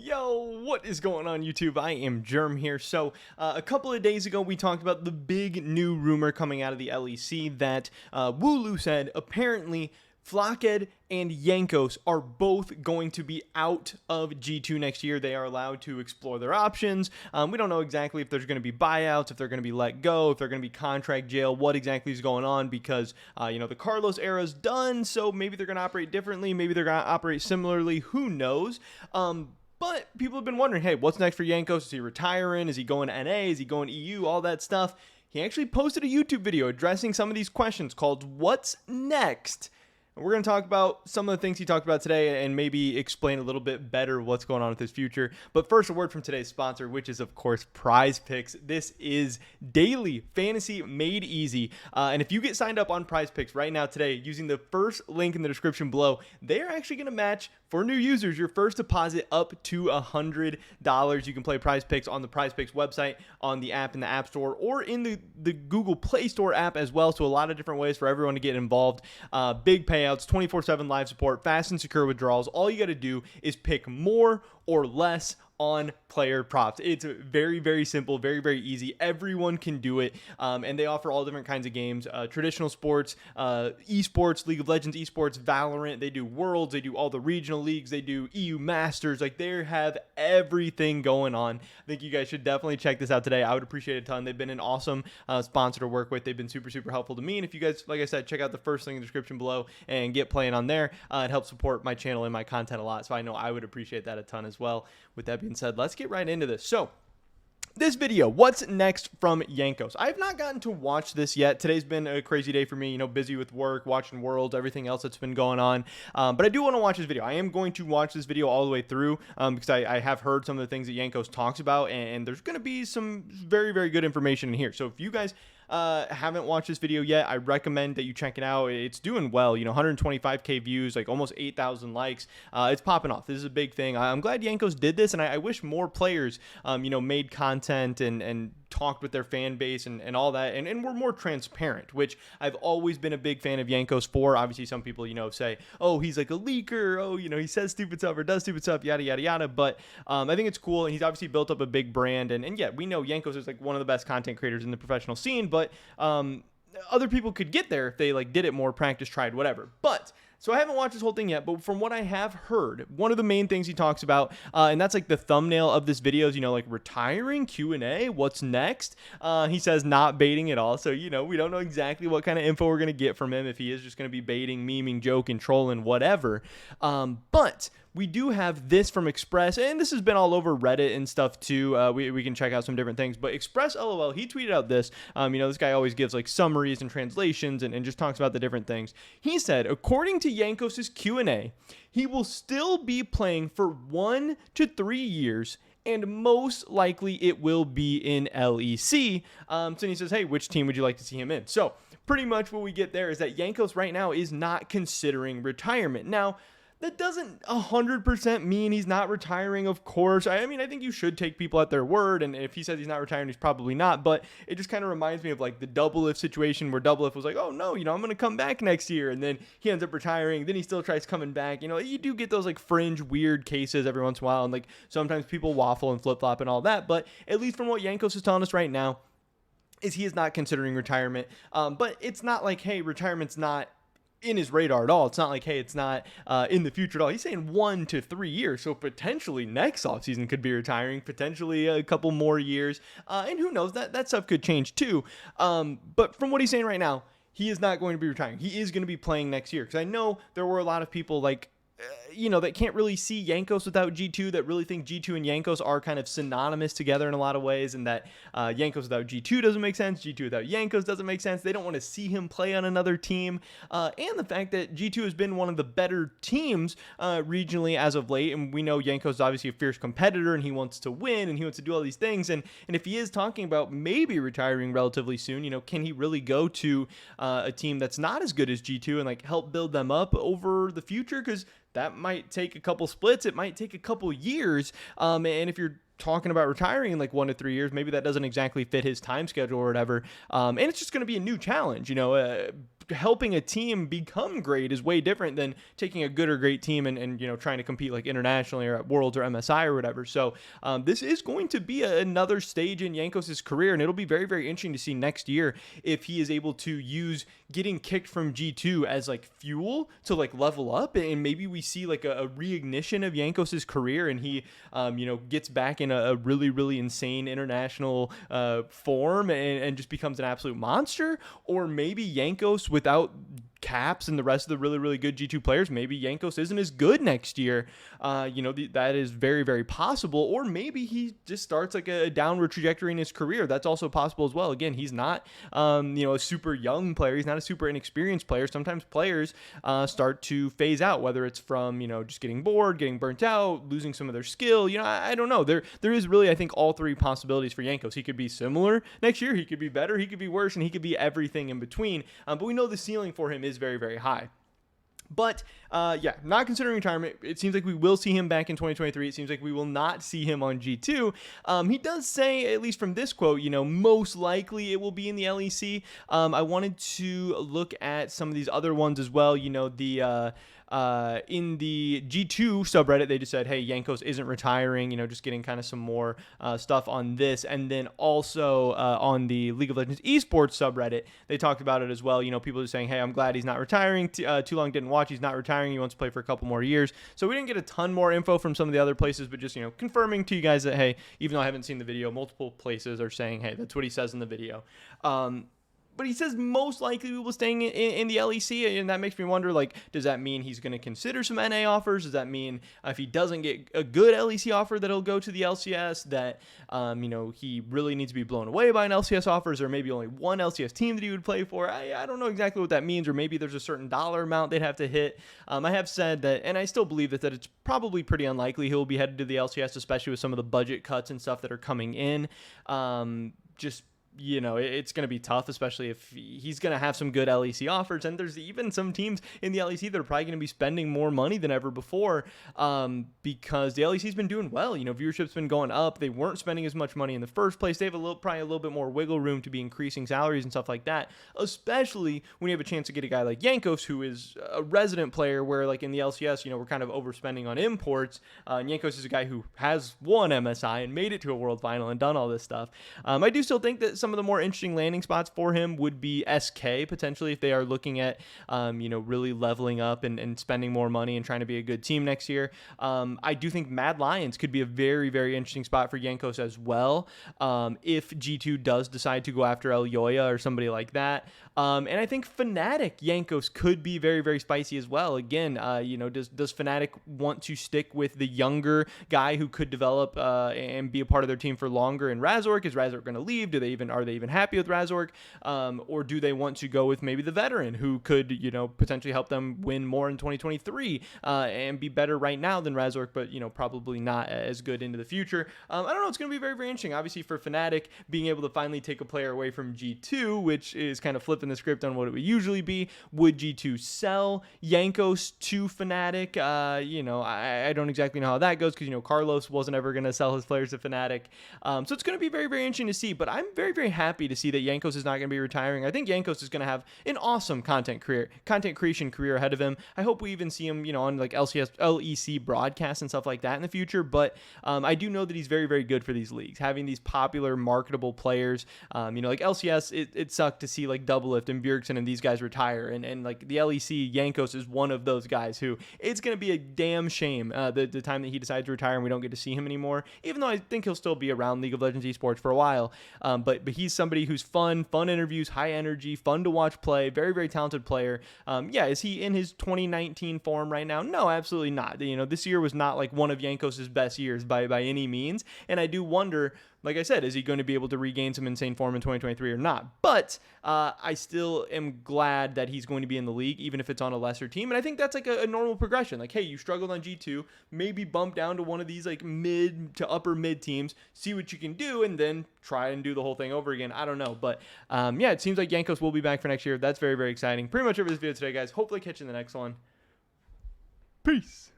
Yo, what is going on YouTube? I am Germ here. So, a couple of days ago, we talked about the big new rumor coming out of the LEC that Wooloo said apparently Flocked and Jankos are both going to be out of G2 next year. They are allowed to explore their options. We don't know exactly if there's going to be buyouts, if they're going to be let go, if they're going to be contract jail, what exactly is going on because, the Carlos era is done, so maybe they're going to operate differently. Maybe they're going to operate similarly. Who knows? But people have been wondering, hey, what's next for Jankos? Is he retiring? Is he going to NA? Is he going EU? All that stuff. He actually posted a YouTube video addressing some of these questions called What's Next? We're going to talk about some of the things he talked about today and maybe explain a little bit better what's going on with his future. But first, a word from today's sponsor, which is, of course, Prize Picks. This is daily fantasy made easy. And if you get signed up on Prize Picks right now today using the first link in the description below, they're actually going to match for new users your first deposit up to $100. You can play Prize Picks on the Prize Picks website, on the app in the App Store, or in the Google Play Store app as well. So a lot of different ways for everyone to get involved. Big payouts, 24/7 live support, fast and secure withdrawals. All you got to do is pick more or less on player props. It's very, very simple, very, very easy. Everyone can do it. And they offer all different kinds of games, traditional sports, esports, League of Legends, esports, Valorant. They do Worlds. They do all the regional leagues. They do EU Masters. Like, they have everything going on. I think you guys should definitely check this out today. I would appreciate it a ton. They've been an awesome sponsor to work with. They've been super, super helpful to me. And if you guys, like I said, check out the first link in the description below and get playing on there, it helps support my channel and my content a lot. So I know I would appreciate that a ton as well. With that being said, let's get right into this. So, this video, what's next from Jankos? I have not gotten to watch this yet. Today's been a crazy day for me, busy with work, watching Worlds, everything else that's been going on. But I do want to watch this video. I am going to watch this video all the way through because I have heard some of the things that Jankos talks about, and there's going to be some very, very good information in here. So if you guys haven't watched this video yet, I recommend that you check it out. It's doing well, 125k views, like almost 8,000 likes. It's popping off. This is a big thing. I'm glad Jankos did this, and I wish more players, made content and talked with their fan base and all that, and we're more transparent, which I've always been a big fan of Jankos for. Obviously, some people, say, oh, he's like a leaker, oh, he says stupid stuff or does stupid stuff, yada, yada, yada, but I think it's cool, and he's obviously built up a big brand, and yeah, we know Jankos is like one of the best content creators in the professional scene, but other people could get there if they did it more, practice, tried, whatever. But so I haven't watched this whole thing yet, but from what I have heard, one of the main things he talks about, and that's like the thumbnail of this video is, retiring, Q&A, what's next? He says not baiting at all. So, we don't know exactly what kind of info we're going to get from him, if he is just going to be baiting, memeing, joking, trolling, whatever. But we do have this from Express, and this has been all over Reddit and stuff too. We can check out some different things, but Express LOL, he tweeted out this. This guy always gives like summaries and translations and just talks about the different things. He said, according to Jankos' Q&A, he will still be playing for 1 to 3 years, and most likely it will be in LEC. So he says, hey, which team would you like to see him in? So pretty much what we get there is that Jankos right now is not considering retirement. Now, that doesn't 100% mean he's not retiring, of course. I think you should take people at their word, and if he says he's not retiring, he's probably not, but it just kind of reminds me of like the Doublelift situation where Doublelift was like, oh no, I'm going to come back next year, and then he ends up retiring, then he still tries coming back. You do get those like fringe weird cases every once in a while, and like sometimes people waffle and flip-flop and all that, but at least from what Jankos is telling us right now, is he is not considering retirement. But it's not like, hey, retirement's not in his radar at all. It's not like, hey, it's not in the future at all. He's saying 1 to 3 years, so potentially next offseason could be retiring, potentially a couple more years, and who knows, that stuff could change too. But from what he's saying right now, he is not going to be retiring. He is going to be playing next year, because I know there were a lot of people like that can't really see Jankos without G2, that really think G2 and Jankos are kind of synonymous together in a lot of ways, and that Jankos without G2 doesn't make sense, G2 without Jankos doesn't make sense. They don't want to see him play on another team, and the fact that G2 has been one of the better teams regionally as of late, and we know Jankos is obviously a fierce competitor, and he wants to win, and he wants to do all these things, and if he is talking about maybe retiring relatively soon, can he really go to a team that's not as good as G2 and help build them up over the future? Because that might take a couple splits. It might take a couple years. And if you're talking about retiring in 1 to 3 years, maybe that doesn't exactly fit his time schedule or whatever. And it's just going to be a new challenge, helping a team become great is way different than taking a good or great team and trying to compete like internationally or at Worlds or MSI or whatever. So this is going to be another stage in Jankos' career, and it'll be very, very interesting to see next year if he is able to use getting kicked from G2 as like fuel to like level up, and maybe we see like a reignition of Jankos' career, and he gets back in a really, really insane international form and just becomes an absolute monster. Or maybe Jankos without Caps and the rest of the really, really good G2 players, maybe Jankos isn't as good next year. That is very, very possible. Or maybe he just starts like a downward trajectory in his career. That's also possible as well. Again, he's not, a super young player. He's not a super inexperienced player. Sometimes players start to phase out, whether it's from, just getting bored, getting burnt out, losing some of their skill. I don't know. There is really, I think, all three possibilities for Jankos. He could be similar next year. He could be better. He could be worse, and he could be everything in between. But we know the ceiling for him is very, very high. But not considering retirement, it seems like we will see him back in 2023. It seems like we will not see him on G2. He does say, at least from this quote, most likely it will be in the LEC. I wanted to look at some of these other ones as well. In the G2 subreddit, they just said, hey, Jankos isn't retiring, just getting kind of some more stuff on this. And then also on the League of Legends esports subreddit, they talked about it as well. People are saying, hey, I'm glad he's not retiring. Too long didn't watch. He's not retiring. He wants to play for a couple more years. So we didn't get a ton more info from some of the other places, but just, confirming to you guys that, hey, even though I haven't seen the video, multiple places are saying, hey, that's what he says in the video. But he says most likely we will staying in the LEC, and that makes me wonder, like, does that mean he's going to consider some NA offers? Does that mean if he doesn't get a good LEC offer that he'll go to the LCS, that, he really needs to be blown away by an LCS offer? Is there maybe only one LCS team that he would play for? I don't know exactly what that means, or maybe there's a certain dollar amount they'd have to hit. I have said that, and I still believe that it's probably pretty unlikely he'll be headed to the LCS, especially with some of the budget cuts and stuff that are coming in. It's going to be tough, especially if he's going to have some good LEC offers. And there's even some teams in the LEC that are probably going to be spending more money than ever before because the LEC's been doing well. Viewership's been going up. They weren't spending as much money in the first place. They have probably a little bit more wiggle room to be increasing salaries and stuff like that, especially when you have a chance to get a guy like Jankos, who is a resident player, where like in the LCS, we're kind of overspending on imports. Jankos is a guy who has won MSI and made it to a world final and done all this stuff. I do still think that some of the more interesting landing spots for him would be SK, potentially, if they are looking at, really leveling up and spending more money and trying to be a good team next year. I do think Mad Lions could be a very, very interesting spot for Jankos as well, if G2 does decide to go after El Yoya or somebody like that. And I think Fnatic Jankos could be very, very spicy as well. Again, does Fnatic want to stick with the younger guy who could develop and be a part of their team for longer in Razork? Is Razork going to leave? Are they even happy with Razork? Or do they want to go with maybe the veteran who could, potentially help them win more in 2023 and be better right now than Razork, but, probably not as good into the future? I don't know. It's going to be very, very interesting. Obviously, for Fnatic, being able to finally take a player away from G2, which is kind of flipping the script on what it would usually be. Would G2 sell Jankos to Fnatic? I don't exactly know how that goes because, Carlos wasn't ever going to sell his players to Fnatic. So it's going to be very, very interesting to see, but I'm very, very happy to see that Jankos is not going to be retiring. I think Jankos is going to have an awesome content creation career ahead of him. I hope we even see him, on like LEC broadcasts and stuff like that in the future. But I do know that he's very, very good for these leagues, having these popular, marketable players. Like LCS, it sucked to see like Doublelift and Bjergsen and these guys retire. And like the LEC, Jankos is one of those guys who it's going to be a damn shame the time that he decides to retire and we don't get to see him anymore. Even though I think he'll still be around League of Legends esports for a while. But he's somebody who's fun interviews, high energy, fun to watch play, very, very talented player. Is he in his 2019 form right now? No, absolutely not. This year was not like one of Jankos' best years by any means. And I do wonder, like I said, is he going to be able to regain some insane form in 2023 or not? But I still am glad that he's going to be in the league, even if it's on a lesser team. And I think that's like a normal progression. Like, hey, you struggled on G2, maybe bump down to one of these like mid to upper mid teams, see what you can do, and then try and do the whole thing over again. I don't know. But it seems like Jankos will be back for next year. That's very, very exciting. Pretty much over this video today, guys. Hopefully catch you in the next one. Peace.